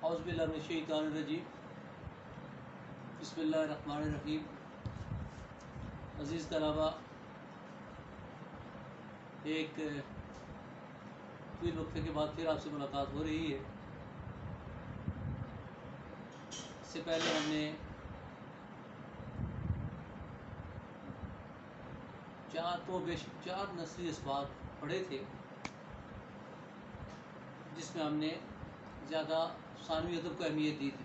اعوذ باللہ من الشیطان الرجیم بسم اللہ الرحمن الرحیم۔ عزیز طلباء، ایک طویل وقفے کے بعد پھر آپ سے ملاقات ہو رہی ہے۔ اس سے پہلے ہم نے چار نسلی اسباق پڑھے تھے، جس میں ہم نے زیادہ ثانوی ادب کو اہمیت دی تھی۔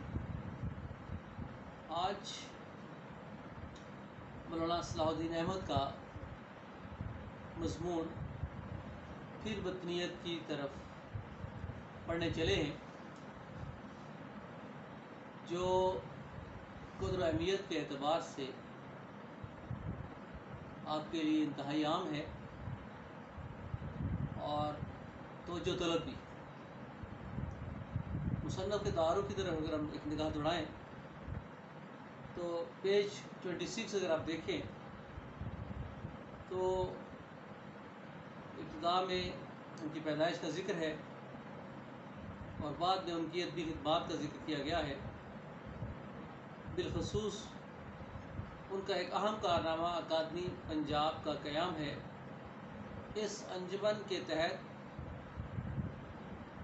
آج مولانا صلاح الدین احمد کا مضمون پھر وطنیت کی طرف پڑھنے چلے ہیں، جو قدر و اہمیت کے اعتبار سے آپ کے لیے انتہائی عام ہے اور توجہ طلب بھی۔ مصنف کے تعارف کی طرف اگر ہم ایک نگاہ دوڑائیں تو پیج 26 اگر آپ دیکھیں تو ابتدا میں ان کی پیدائش کا ذکر ہے اور بعد میں ان کی ادبی خدمات کا ذکر کیا گیا ہے۔ بالخصوص ان کا ایک اہم کارنامہ اکادمی پنجاب کا قیام ہے۔ اس انجمن کے تحت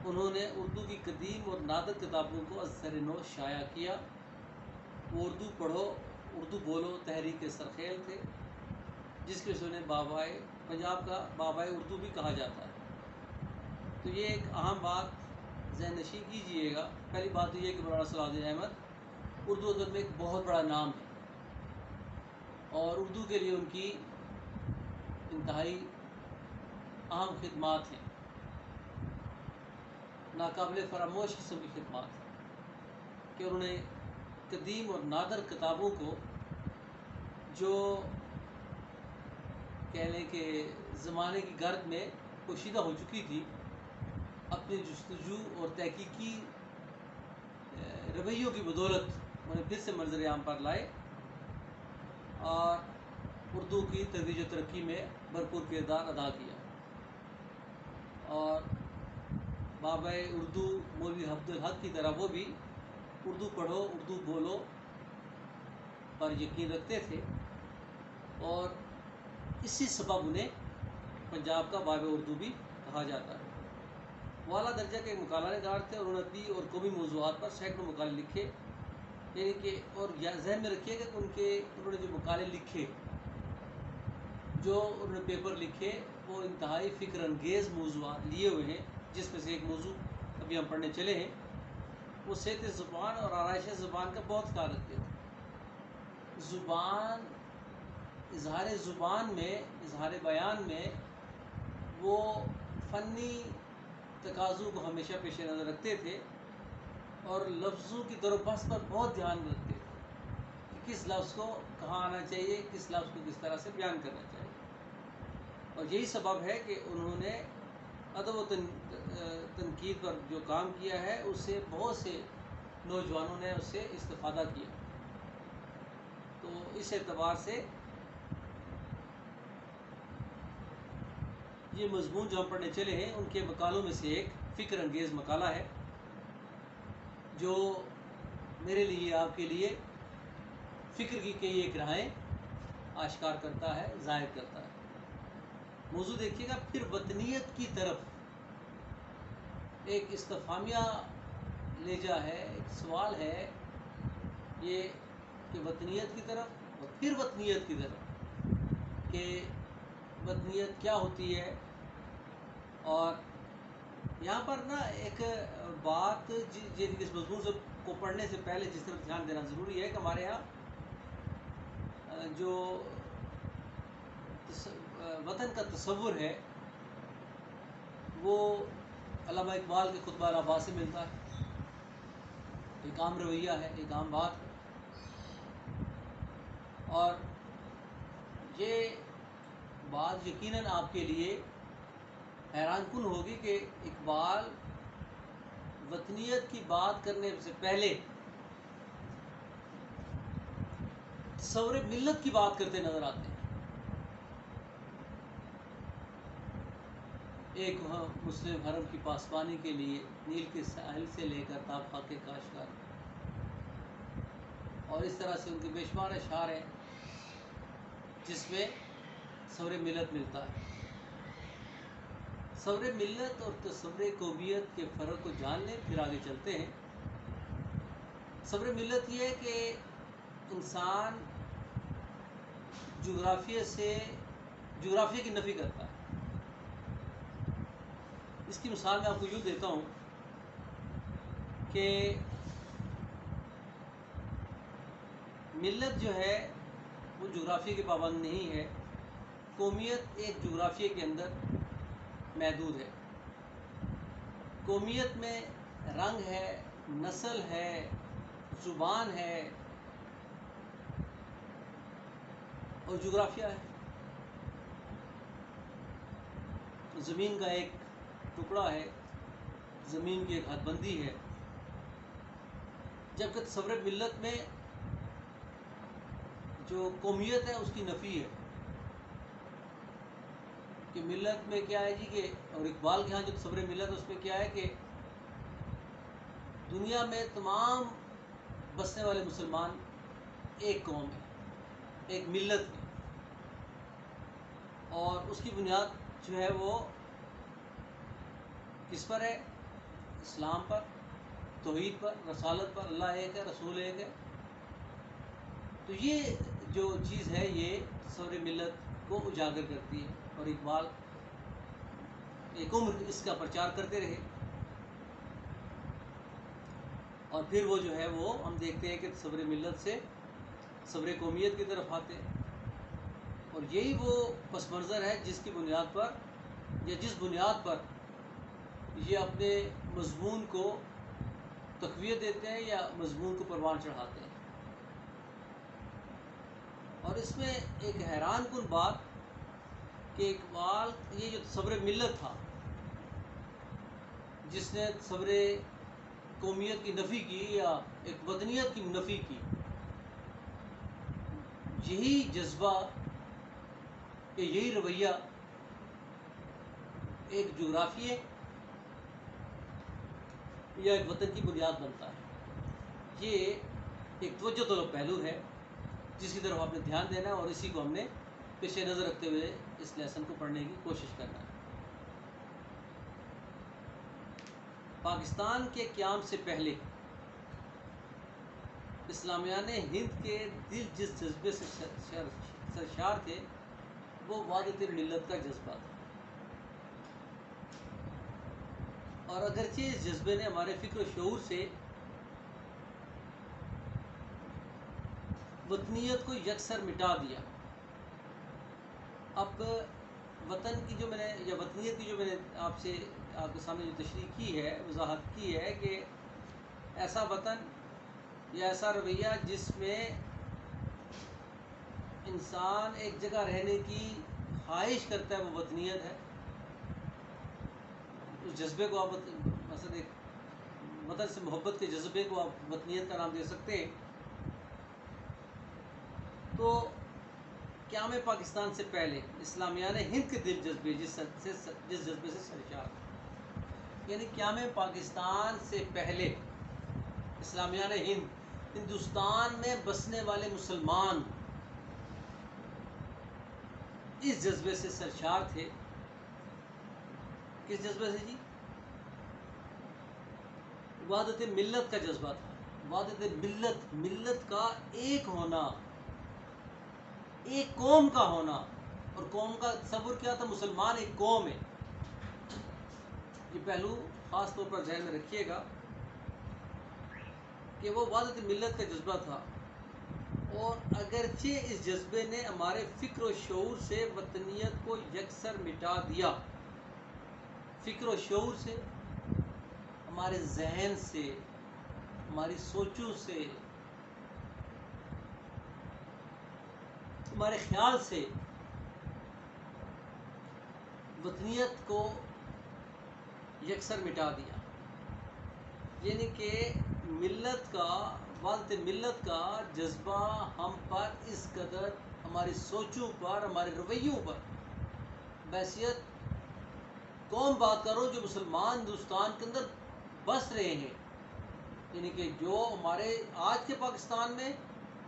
انہوں نے اردو کی قدیم اور نادر کتابوں کو از سر نو شائع کیا۔ وہ اردو پڑھو اردو بولو تحریک سرخیل تھے، جس کے انہیں بابائے پنجاب کا بابائے اردو بھی کہا جاتا ہے۔ تو یہ ایک اہم بات ذہن نشین کیجئے گا۔ پہلی بات تو یہ کہ مولانا صلاح الدین احمد اردو ادب میں ایک بہت بڑا نام ہے اور اردو کے لیے ان کی انتہائی اہم خدمات ہیں، ناقابل فراموش قسم کی خدمات ہیں کہ انہوں نے قدیم اور نادر کتابوں کو، جو کہہ لیں کہ زمانے کی گرد میں پوشیدہ ہو چکی تھی، اپنی جستجو اور تحقیقی رویوں کی بدولت انہیں پھر سے منظر عام پر لائے اور اردو کی ترویج و ترقی میں بھرپور کردار ادا کیا۔ اور بابا اردو مولوی عبدالحق کی طرح وہ بھی اردو پڑھو اردو بولو پر یقین رکھتے تھے اور اسی سبب انہیں پنجاب کا باب اردو بھی کہا جاتا ہے۔ وہ اعلیٰ درجہ کے مقالہ نگار تھے اور انہوں نے ادبی اور قومی موضوعات پر سینکڑوں مقالے لکھے، یعنی کہ اور ذہن میں رکھیے گا کہ انہوں نے جو مقالے لکھے، جو انہوں نے پیپر لکھے، وہ انتہائی فکر انگیز موضوعات لیے ہوئے ہیں، جس میں سے ایک موضوع ابھی ہم پڑھنے چلے ہیں۔ وہ صحت زبان اور آرائش زبان کا بہت خیال رکھتے تھے۔ زبان، اظہار زبان میں، اظہار بیان میں وہ فنی تقاضوں کو ہمیشہ پیش نظر رکھتے تھے اور لفظوں کی در و بست پر بہت دھیان رکھتے تھے کہ کس لفظ کو کہاں آنا چاہیے، کس لفظ کو کس طرح سے بیان کرنا چاہیے۔ اور یہی سبب ہے کہ انہوں نے ادب و تنقید پر جو کام کیا ہے، اس سے بہت سے نوجوانوں نے اس سے استفادہ کیا۔ تو اس اعتبار سے یہ مضمون جو ہم پڑھنے چلے ہیں، ان کے مقالوں میں سے ایک فکر انگیز مقالہ ہے، جو میرے لیے آپ کے لیے فکر کی کئی ایک راہیں آشکار کرتا ہے، ظاہر کرتا ہے۔ موضوع دیکھیے گا، پھر وطنیت کی طرف ایک استفہامیہ لہجہ ہے، ایک سوال ہے یہ کہ وطنیت کی طرف اور پھر وطنیت کی طرف، کہ وطنیت کیا ہوتی ہے۔ اور یہاں پر نا ایک بات اس مضمون کو پڑھنے سے پہلے جس طرف دھیان دینا ضروری ہے کہ ہمارے ہاں جو وطن کا تصور ہے وہ علامہ اقبال کے خطبہ الآباد سے ملتا ہے۔ ایک عام رویہ ہے، ایک عام بات ہے، اور یہ بات یقیناً آپ کے لیے حیران کن ہوگی کہ اقبال وطنیت کی بات کرنے سے پہلے تصور ملت کی بات کرتے نظر آتے ہیں۔ ایک وہاں مسلم حرم کی پاسبانی کے لیے نیل کے ساحل سے لے کر تاب خاک کاشغار، اور اس طرح سے ان کے بے شمار اشعار ہیں جس میں تصور ملت ملتا ہے۔ تصور ملت اور تصور قومیت کے فرق کو جان لیں، پھر آگے چلتے ہیں۔ تصور ملت یہ ہے کہ انسان جغرافیہ کی نفی کرتا ہے۔ اس کی مثال میں آپ کو یوں دیتا ہوں کہ ملت جو ہے وہ جغرافیہ کے پابند نہیں ہے، قومیت ایک جغرافیہ کے اندر محدود ہے۔ قومیت میں رنگ ہے، نسل ہے، زبان ہے اور جغرافیہ ہے، زمین کا ایک ٹکڑا ہے، زمین کی ایک حد بندی ہے۔ جبکہ تصور ملت میں جو قومیت ہے اس کی نفی ہے کہ ملت میں کیا ہے جی کہ، اور اقبال کے ہاں جو تصور ملت ہے اس میں کیا ہے کہ دنیا میں تمام بسنے والے مسلمان ایک قوم ہے، ایک ملت ہے، اور اس کی بنیاد جو ہے وہ کس پر ہے؟ اسلام پر، توحید پر، رسالت پر، اللہ ایک ہے، رسول ایک ہے۔ تو یہ جو چیز ہے یہ تصور ملت کو اجاگر کرتی ہے، اور اقبال ایک عمر اس کا پرچار کرتے رہے، اور پھر وہ جو ہے وہ ہم دیکھتے ہیں کہ تصور ملت سے تصور قومیت کی طرف آتے ہیں، اور یہی وہ پس منظر ہے جس کی بنیاد پر یا جس بنیاد پر یہ اپنے مضمون کو تقویت دیتے ہیں یا مضمون کو پروان چڑھاتے ہیں۔ اور اس میں ایک حیران کن بات کہ اقبال یہ جو تصور ملت تھا جس نے تصور قومیت کی نفی کی یا ایک وطنیت کی نفی کی، یہی جذبہ کہ یہی رویہ ایک جغرافیہ یا ایک وطن کی بنیاد بنتا ہے۔ یہ ایک توجہ طلب پہلو ہے جس کی طرف آپ نے دھیان دینا ہے، اور اسی کو ہم نے پیش نظر رکھتے ہوئے اس لیسن کو پڑھنے کی کوشش کرنا ہے۔ پاکستان کے قیام سے پہلے اسلامیان ہند کے دل جس جذبے سے سرشار تھے وہ وحدت ملت کا جذبہ تھا، اور اگرچہ اس جذبے نے ہمارے فکر و شعور سے وطنیت کو یکسر مٹا دیا۔ اب وطن کی جو میں نے یا وطنیت کی جو میں نے آپ کے سامنے جو تشریح کی ہے، وضاحت کی ہے کہ ایسا وطن یا ایسا رویہ جس میں انسان ایک جگہ رہنے کی خواہش کرتا ہے وہ وطنیت ہے۔ اس جذبے کو آپ مثلا ایک وطن سے محبت کے جذبے کو آپ وطنیت کا نام دے سکتے ہیں۔ تو قیام پاکستان سے پہلے اسلامیان ہند کے دل جذبے جس جذبے سے سرشار تھے، یعنی قیام پاکستان سے پہلے اسلامیان ہند، ہندوستان میں بسنے والے مسلمان اس جذبے سے سرشار تھے۔ کس جذبے سے جی؟ وحدت ملت کا جذبہ تھا۔ وحدت ملت، ملت کا ایک ہونا، ایک قوم کا ہونا، اور قوم کا تصور کیا تھا؟ مسلمان ایک قوم ہے۔ یہ پہلو خاص طور پر ذہن میں رکھیے گا کہ وہ وحدت ملت کا جذبہ تھا، اور اگرچہ اس جذبے نے ہمارے فکر و شعور سے وطنیت کو یکسر مٹا دیا، فکر و شعور سے، ہمارے ذہن سے، ہماری سوچوں سے، ہمارے خیال سے وطنیت کو یکسر مٹا دیا، یعنی کہ ملت کا، وحدت ملت کا جذبہ ہم پر اس قدر ہماری سوچوں پر، ہمارے رویوں پر بحیثیت قوم بات کرو جو مسلمان ہندوستان کے اندر بس رہے ہیں، یعنی کہ جو ہمارے آج کے پاکستان میں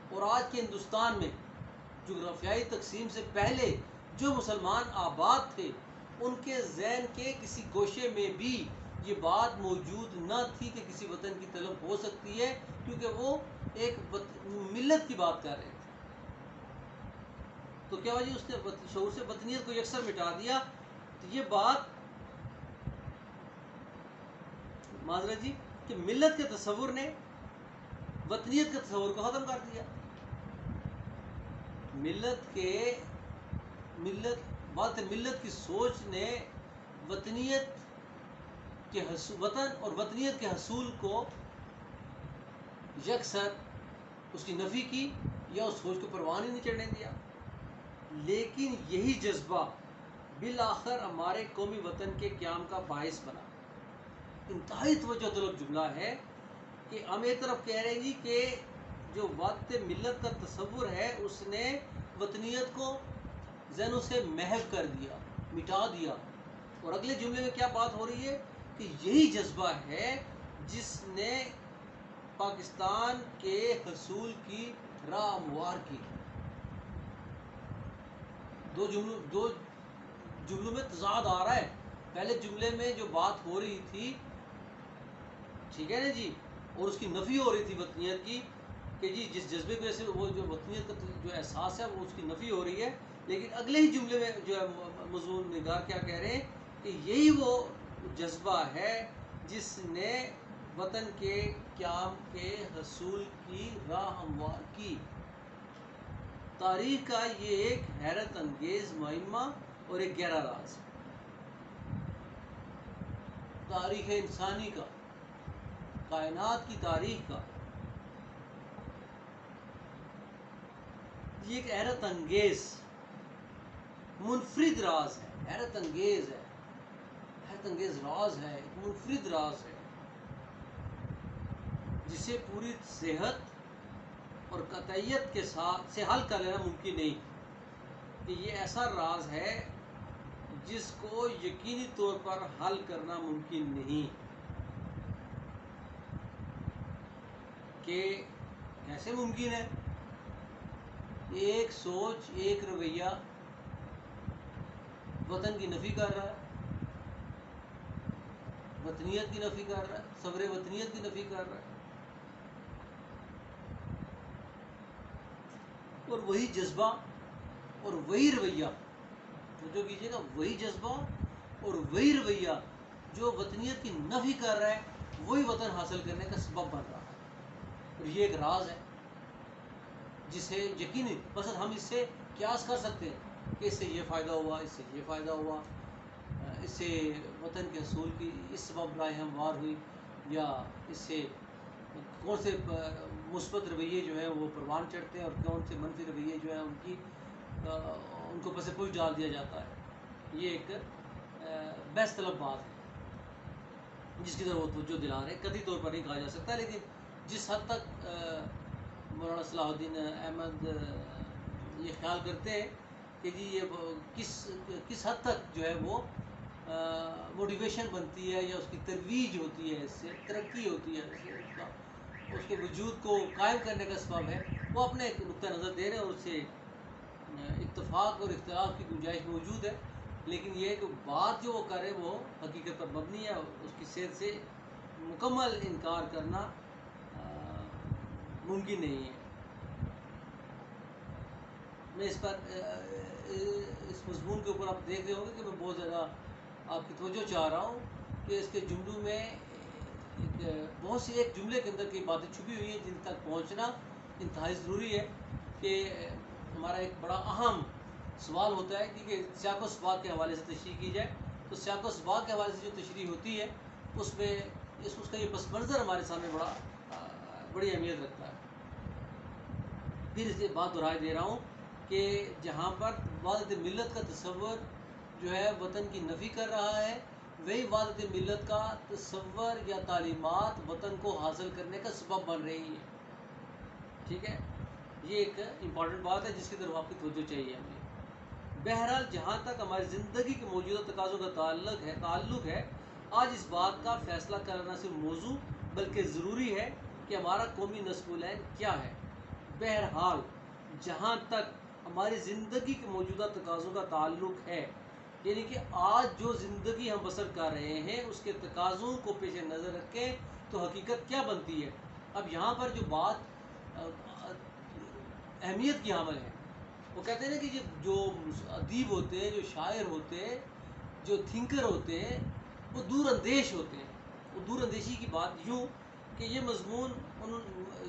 اور آج کے ہندوستان میں جغرافیائی تقسیم سے پہلے جو مسلمان آباد تھے، ان کے ذہن کے کسی گوشے میں بھی یہ بات موجود نہ تھی کہ کسی وطن کی طلب ہو سکتی ہے، کیونکہ وہ ایک ملت کی بات کر رہے تھے۔ تو کیا وجہ اس نے شعور سے وطنیت کو یکسر مٹا دیا؟ تو یہ بات معذرت جی کہ ملت کے تصور نے وطنیت کے تصور کو ختم کر دیا۔ ملت کی سوچ نے وطنیت کے وطن اور وطنیت کے حصول کو یکسر اس کی نفی کی یا اس سوچ کو پروان ہی نہیں چڑھنے دیا۔ لیکن یہی جذبہ بالآخر ہمارے قومی وطن کے قیام کا باعث بنا۔ انتہائی توجہ طلب جملہ ہے کہ ہم ایک طرف کہہ رہے ہیں جی کہ جو وحدت ملت کا تصور ہے اس نے وطنیت کو ذہنوں سے محو کر دیا، مٹا دیا، اور اگلے جملے میں کیا بات ہو رہی ہے کہ یہی جذبہ ہے جس نے پاکستان کے حصول کی راہ ہموار کی۔ دو جملوں میں تضاد آ رہا ہے۔ پہلے جملے میں جو بات ہو رہی تھی، ٹھیک ہے نا جی، اور اس کی نفی ہو رہی تھی وطنیت کی، کہ جی جس جذبے کی وجہ سے وہ جو وطنیت کا جو احساس ہے وہ اس کی نفی ہو رہی ہے، لیکن اگلے ہی جملے میں جو ہے مضمون نگار کیا کہہ رہے ہیں کہ یہی وہ جذبہ ہے جس نے وطن کے قیام کے حصول کی راہ ہموار کی۔ تاریخ کا یہ ایک حیرت انگیز معمہ اور ایک گہرا راز ہے۔ تاریخ انسانی کا، کائنات کی تاریخ کا یہ ایک حیرت انگیز منفرد راز ہے، حیرت انگیز راز ہے، ایک منفرد راز ہے جسے پوری صحت اور قطعیت کے ساتھ سے حل کر لینا ممکن نہیں، کہ یہ ایسا راز ہے جس کو یقینی طور پر حل کرنا ممکن نہیں، کہ کیسے ممکن ہے؟ ایک سوچ، ایک رویہ وطن کی نفی کر رہا ہے، وطنیت کی نفی کر رہا ہے، تصور وطنیت کی نفی کر رہا ہے، اور وہی جذبہ اور وہی رویہ، جو کیجیے گا، وہی جذبہ اور وہی رویہ جو وطنیت کی نفی کر رہا ہے وہی وطن حاصل کرنے کا سبب بن رہا ہے۔ اور یہ ایک راز ہے جسے یقینی مثلا ہم اس سے قیاس کر سکتے ہیں کہ اس سے یہ فائدہ ہوا، اس سے یہ فائدہ ہوا، اس سے وطن کے حصول کی اس سبب راہ ہموار ہوئی، یا اس سے کون سے مثبت رویے جو ہیں وہ پروان چڑھتے ہیں اور کون سے منفی رویے جو ہیں ان کو پس پوچھ ڈال دیا جاتا ہے۔ یہ ایک بحث طلب بات ہے جس کی طرف وہ توجہ دلا رہے ہیں۔ قطعی طور پر نہیں کہا جا سکتا، لیکن جس حد تک مولانا صلاح الدین احمد یہ خیال کرتے ہیں کہ جی یہ کس حد تک جو ہے وہ موٹیویشن بنتی ہے یا اس کی ترویج ہوتی ہے، اس سے ترقی ہوتی ہے، اس کے وجود کو قائم کرنے کا سبب ہے، وہ اپنے ایک نقطہ نظر دے رہے ہیں، اور اس سے اتفاق اور اختلاف کی گنجائش موجود ہے، لیکن یہ کہ بات جو وہ کرے وہ حقیقت پر مبنی ہے، اس کی صحت سے مکمل انکار کرنا ممکن نہیں ہے۔ میں اس مضمون کے اوپر آپ دیکھ رہے ہوں گے کہ میں بہت زیادہ آپ کی توجہ چاہ رہا ہوں کہ اس کے جملوں میں بہت سی ایک جملے کے اندر کی باتیں چھپی ہوئی ہیں جن تک پہنچنا انتہائی ضروری ہے، کہ ہمارا ایک بڑا اہم سوال ہوتا ہے کہ سیاق و سباق کے حوالے سے تشریح کی جائے، تو سیاق و سباق کے حوالے سے جو تشریح ہوتی ہے اس میں اس کا یہ پس منظر ہمارے سامنے بڑی اہمیت رکھتا ہے۔ پھر اس بات دہرائے دے رہا ہوں کہ جہاں پر وحدت ملت کا تصور جو ہے وطن کی نفی کر رہا ہے، وہی وحدت ملت کا تصور یا تعلیمات وطن کو حاصل کرنے کا سبب بن رہی ہے۔ ٹھیک ہے، یہ ایک امپورٹنٹ بات ہے جس کی طرف آپ کی توجہ چاہیے ہمیں۔ بہرحال جہاں تک ہماری زندگی کے موجودہ تقاضوں کا تعلق ہے، آج اس بات کا فیصلہ کرنا صرف موضوع بلکہ ضروری ہے کہ ہمارا قومی نسب العین کیا ہے۔ بہرحال جہاں تک ہماری زندگی کے موجودہ تقاضوں کا تعلق ہے، یعنی کہ آج جو زندگی ہم بسر کر رہے ہیں اس کے تقاضوں کو پیش نظر رکھیں تو حقیقت کیا بنتی ہے۔ اب یہاں پر جو بات اہمیت کی حامل ہے، وہ کہتے ہیں نا کہ جو ادیب ہوتے ہیں، جو شاعر ہوتے ہیں، جو تھنکر ہوتے ہیں، وہ دور اندیش ہوتے ہیں۔ وہ دور اندیشی کی بات یوں کہ یہ مضمون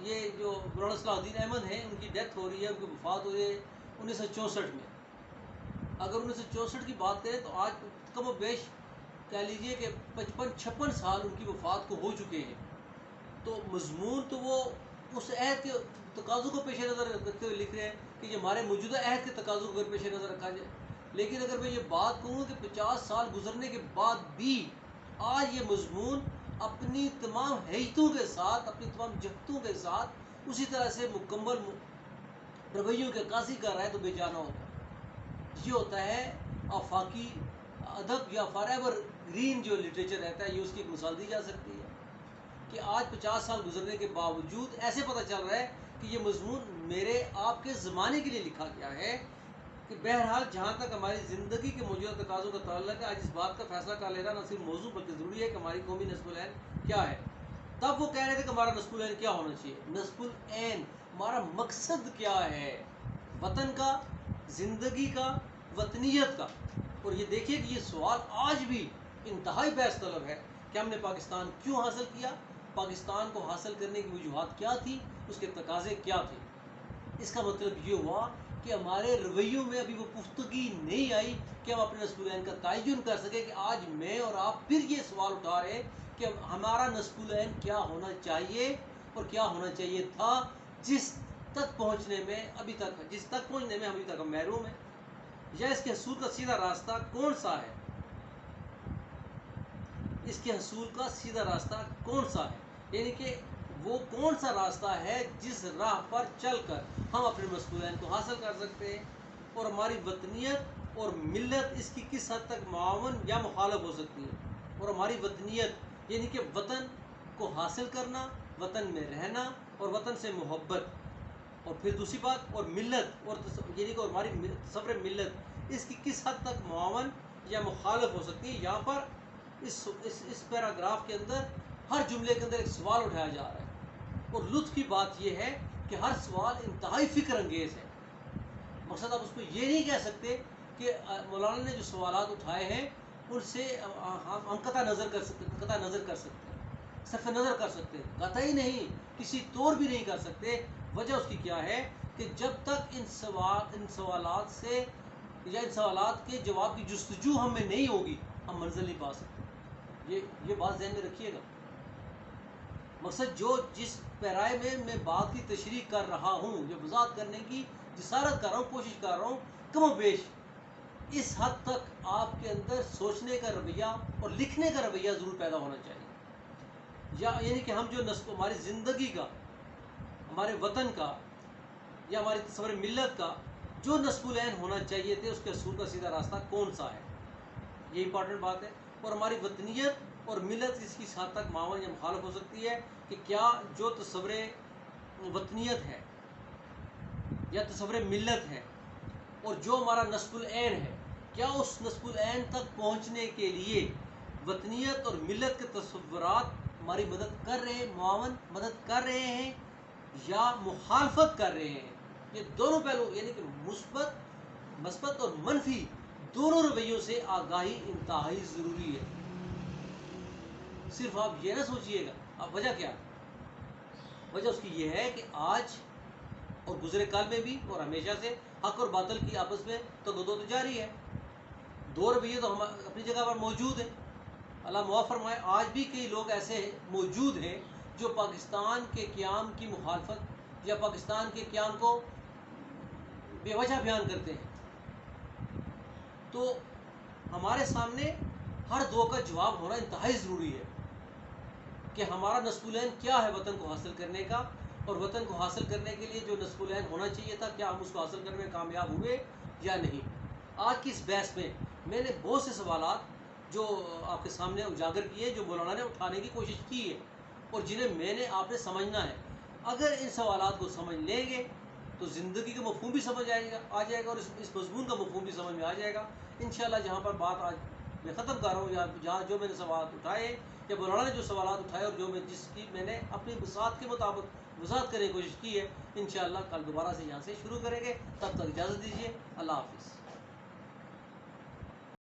یہ جو مولانا صلاح الدین احمد ہیں، ان کی ڈیتھ ہو رہی ہے، ان کی وفات ہو رہی ہے 1964 میں۔ اگر 1964 کی بات کریں تو آج کم و بیش کہہ لیجئے کہ 55-56 سال ان کی وفات کو ہو چکے ہیں۔ تو مضمون تو وہ اس عہد کے تقاضوں کو پیش نظر رکھتے ہوئے لکھ رہے ہیں کہ یہ ہمارے موجودہ عہد کے تقاضوں کو پیش نظر رکھا جائے، لیکن اگر میں یہ بات کہوں کہ 50 سال گزرنے کے بعد بھی آج یہ مضمون اپنی تمام حیثیتوں کے ساتھ، اپنی تمام جہتوں کے ساتھ اسی طرح سے مکمل رویوں کے عکاسی کر رہا ہے تو بے جانا ہوتا ہے۔ یہ ہوتا ہے آفاقی ادب یا فار ایور گرین جو لٹریچر رہتا ہے، یہ اس کی ایک مثال دی جا سکتی ہے کہ آج 50 سال گزرنے کے باوجود ایسے پتہ چل رہا ہے کہ یہ مضمون میرے آپ کے زمانے کے لیے لکھا گیا ہے۔ کہ بہرحال جہاں تک ہماری زندگی کے موجودہ تقاضوں کا تعلق ہے، آج اس بات کا فیصلہ کر لینا نہ صرف موضوع بلکہ ضروری ہے کہ ہماری قومی نسب العین کیا ہے۔ تب وہ کہہ رہے تھے کہ ہمارا نسب العین کیا ہونا چاہیے۔ نسب العین ہمارا مقصد کیا ہے، وطن کا، زندگی کا، وطنیت کا۔ اور یہ دیکھیے کہ یہ سوال آج بھی انتہائی بحث طلب ہے کہ ہم نے پاکستان کیوں حاصل کیا، پاکستان کو حاصل کرنے کی وجوہات کیا تھی، اس کے تقاضے کیا تھے۔ اس کا مطلب یہ ہوا کہ ہمارے رویوں میں ابھی وہ پختگی نہیں آئی کہ ہم اپنے نسب العین کا تعین کر سکیں کہ آج میں اور آپ پھر یہ سوال اٹھا رہے ہیں کہ ہمارا نسب العین کیا ہونا چاہیے اور کیا ہونا چاہیے تھا، جس تک پہنچنے میں ہم ابھی تک محروم ہیں، یا اس کے حصول کا سیدھا راستہ کون سا ہے، اس کے حصول کا سیدھا راستہ کون سا ہے، یعنی کہ وہ کون سا راستہ ہے جس راہ پر چل کر ہم اپنے نسب العین کو حاصل کر سکتے ہیں، اور ہماری وطنیت اور ملت اس کی کس حد تک معاون یا مخالف ہو سکتی ہے۔ اور ہماری وطنیت یعنی کہ وطن کو حاصل کرنا، وطن میں رہنا اور وطن سے محبت، اور پھر دوسری بات اور ملت، اور یعنی کہ ہماری تصور ملت اس کی کس حد تک معاون یا مخالف ہو سکتی ہے۔ یہاں پر اس پیراگراف کے اندر ہر جملے کے اندر ایک سوال اٹھایا جا رہا ہے، اور لطف کی بات یہ ہے کہ ہر سوال انتہائی فکر انگیز ہے۔ مقصد آپ اس کو یہ نہیں کہہ سکتے کہ مولانا نے جو سوالات اٹھائے ہیں ان سے ہم قطع نظر کر سکتے ہیں، صرف نظر کر سکتے ہیں، قطعی نہیں، کسی طور بھی نہیں کر سکتے۔ وجہ اس کی کیا ہے کہ جب تک ان سوالات سے یا ان سوالات کے جواب کی جستجو ہم میں نہیں ہوگی، ہم منزل نہیں پا سکتے۔ یہ بات ذہن میں رکھیے گا۔ مقصد جس پیرائے میں بات کی تشریح کر رہا ہوں، جو وضاحت کرنے کی جسارت کر رہا ہوں، کوشش کر رہا ہوں، کم و بیش اس حد تک آپ کے اندر سوچنے کا رویہ اور لکھنے کا رویہ ضرور پیدا ہونا چاہیے۔ یعنی کہ ہم جو ہماری زندگی کا، ہمارے وطن کا یا ہماری تصور ملت کا جو نسب العین ہونا چاہیے تھے، اس کے حصول کا سیدھا راستہ کون سا ہے، یہ امپورٹنٹ بات ہے۔ اور ہماری وطنیت اور ملت اس کی حد تک معاون یا مخالف ہو سکتی ہے کہ کیا جو تصور وطنیت ہے یا تصور ملت ہے اور جو ہمارا نسب العین ہے، کیا اس نسب العین تک پہنچنے کے لیے وطنیت اور ملت کے تصورات ہماری مدد کر رہے ہیں، معاون مدد کر رہے ہیں یا مخالفت کر رہے ہیں۔ یہ دونوں پہلو یعنی کہ مثبت اور منفی دونوں رویوں سے آگاہی انتہائی ضروری ہے۔ صرف آپ یہ نہ سوچئے گا، اب وجہ کیا؟ وجہ اس کی یہ ہے کہ آج اور گزرے کال میں بھی اور ہمیشہ سے حق اور باطل کی آپس میں تو جاری ہے۔ دو رویے تو ہم اپنی جگہ پر موجود ہیں، اللہ معاف فرمائے۔ آج بھی کئی لوگ ایسے موجود ہیں جو پاکستان کے قیام کی مخالفت یا پاکستان کے قیام کو بے وجہ بیان کرتے ہیں۔ تو ہمارے سامنے ہر دو کا جواب ہونا انتہائی ضروری ہے کہ ہمارا نسب العین کیا ہے وطن کو حاصل کرنے کا، اور وطن کو حاصل کرنے کے لیے جو نسب العین ہونا چاہیے تھا، کیا ہم اس کو حاصل کرنے میں کامیاب ہوئے یا نہیں۔ آج کی اس بحث میں نے بہت سے سوالات جو آپ کے سامنے اجاگر کیے، جو مولانا نے اٹھانے کی کوشش کی ہے اور جنہیں میں نے آپ نے سمجھنا ہے. اگر ان سوالات کو سمجھ لیں گے تو زندگی کا مفہوم بھی سمجھ آ جائے گا اور اس مضمون کا مفہوم بھی سمجھ میں آ جائے گا انشاءاللہ. جہاں پر بات آج میں ختم کر رہا ہوں، یا جہاں جو میں نے سوالات اٹھائے یا مولانا نے جو سوالات اٹھائے اور جو جس کی میں نے اپنی وسعت کے مطابق وضاحت کرنے کی کوشش کی ہے، انشاءاللہ کل دوبارہ سے یہاں سے شروع کریں گے. تب تک اجازت دیجیے. اللہ حافظ.